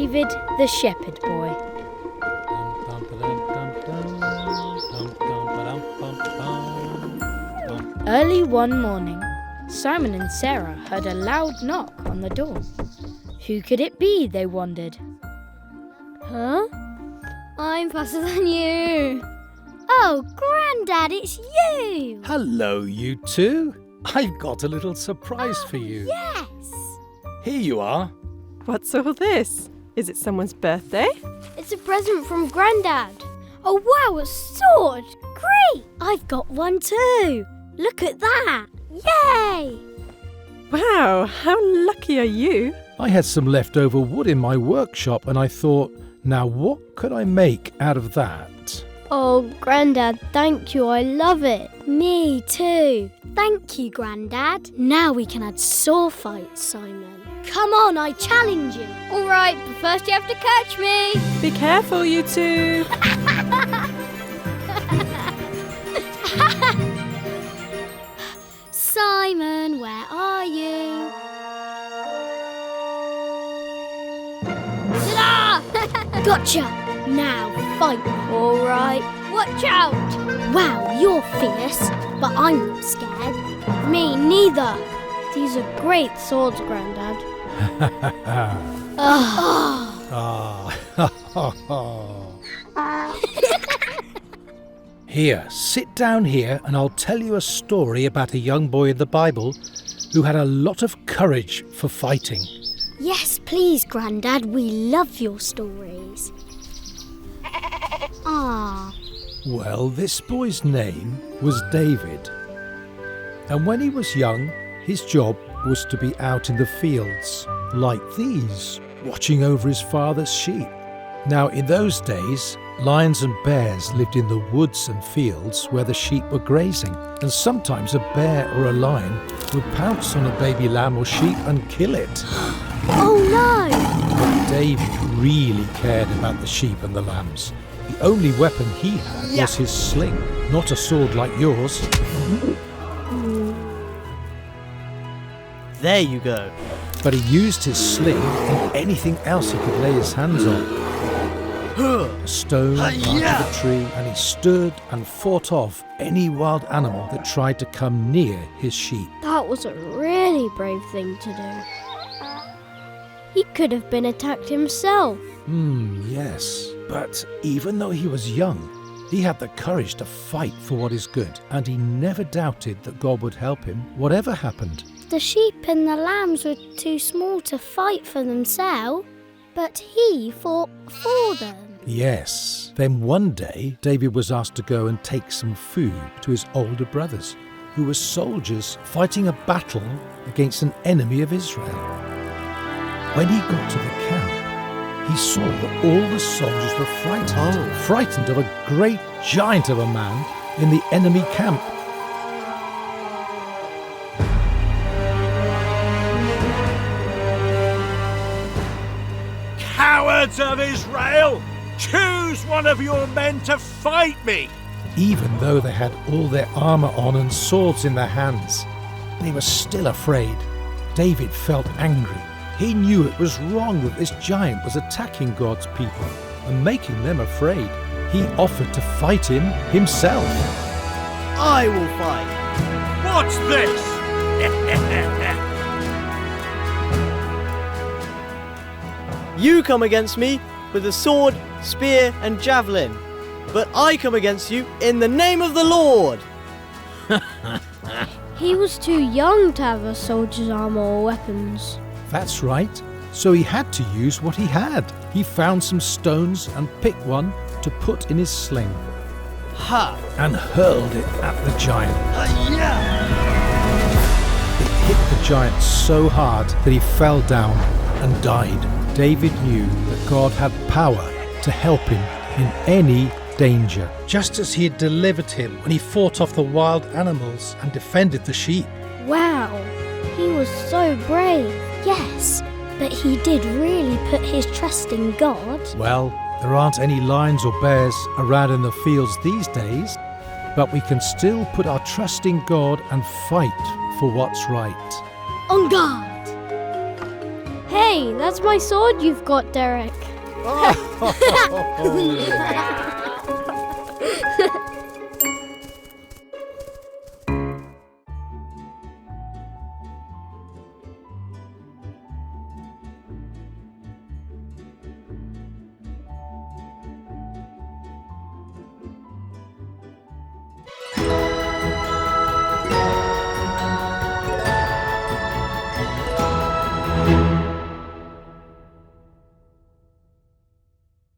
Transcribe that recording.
David the Shepherd Boy. Early one morning, Simon and Sarah heard a loud knock on the door. Who could it be, they wondered. Huh? I'm faster than you. Oh, Grandad, it's you! Hello, you two. I've got a little surprise for you. Yes! Here you are. What's all this? Is it someone's birthday? It's a present from Grandad. Oh, wow, a sword! Great! I've got one too. Look at that! Yay! Wow, how lucky are you? I had some leftover wood in my workshop and I thought, now what could I make out of that? Oh, Grandad, thank you. I love it. Me too. Thank you, Grandad. Now we can add sword fights, Simon. Come on, I challenge you. All right, but first you have to catch me. Be careful, you two. Simon, where are you? Ta-da! Gotcha! Now fight. All right. Watch out! Wow, you're fierce, but I'm not scared. Me neither. These are great swords, Grandad. Here, sit down here and I'll tell you a story about a young boy in the Bible who had a lot of courage for fighting. Yes, please, Grandad. We love your stories. Ah. Well, this boy's name was David. And when he was young, his job was to be out in the fields, like these, watching over his father's sheep. Now, in those days, lions and bears lived in the woods and fields where the sheep were grazing, and sometimes a bear or a lion would pounce on a baby lamb or sheep and kill it. Oh no! But David really cared about the sheep and the lambs. The only weapon he had was his sling, not a sword like yours. There you go. But he used his sling on anything else he could lay his hands on. A stone, part of a tree, and he stood and fought off any wild animal that tried to come near his sheep. That was a really brave thing to do. He could have been attacked himself. Yes. But even though he was young, he had the courage to fight for what is good, and he never doubted that God would help him, whatever happened. The sheep and the lambs were too small to fight for themselves, but he fought for them. Yes. Then one day, David was asked to go and take some food to his older brothers, who were soldiers fighting a battle against an enemy of Israel. When he got to the camp, he saw that all the soldiers were frightened of a great giant of a man in the enemy camp. Cowards of Israel! Choose one of your men to fight me! Even though they had all their armour on and swords in their hands, they were still afraid. David felt angry. He knew it was wrong that this giant was attacking God's people and making them afraid. He offered to fight him himself. I will fight. What's this? You come against me with a sword, spear, and javelin, but I come against you in the name of the Lord. He was too young to have a soldier's armour or weapons. That's right. So he had to use what he had. He found some stones and picked one to put in his sling. Ha! And hurled it at the giant. It hit the giant so hard that he fell down and died. David knew that God had power to help him in any danger, just as he had delivered him when he fought off the wild animals and defended the sheep. Wow, he was so brave. Yes, but he did really put his trust in God. Well, there aren't any lions or bears around in the fields these days, but we can still put our trust in God and fight for what's right. On guard! Hey! Hey, that's my sword you've got, Derek. Oh.